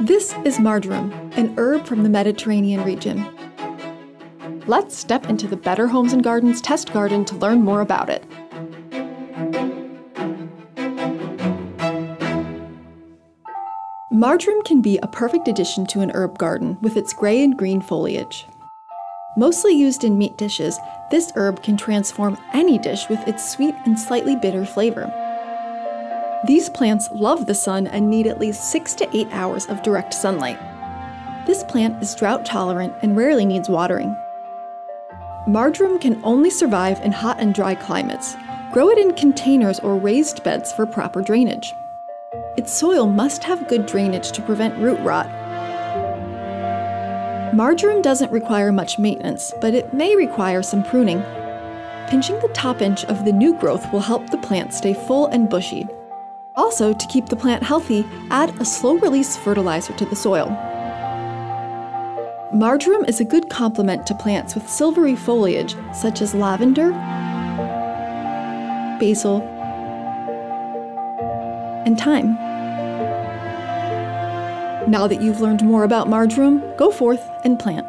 This is marjoram, an herb from the Mediterranean region. Let's step into the Better Homes and Gardens test garden to learn more about it. Marjoram can be a perfect addition to an herb garden with its gray and green foliage. Mostly used in meat dishes, this herb can transform any dish with its sweet and slightly bitter flavor. These plants love the sun and need at least 6 to 8 hours of direct sunlight. This plant is drought tolerant and rarely needs watering. Marjoram can only survive in hot and dry climates. Grow it in containers or raised beds for proper drainage. Its soil must have good drainage to prevent root rot. Marjoram doesn't require much maintenance, but it may require some pruning. Pinching the top inch of the new growth will help the plant stay full and bushy. Also, to keep the plant healthy, add a slow-release fertilizer to the soil. Marjoram is a good complement to plants with silvery foliage, such as lavender, basil, and thyme. Now that you've learned more about marjoram, go forth and plant.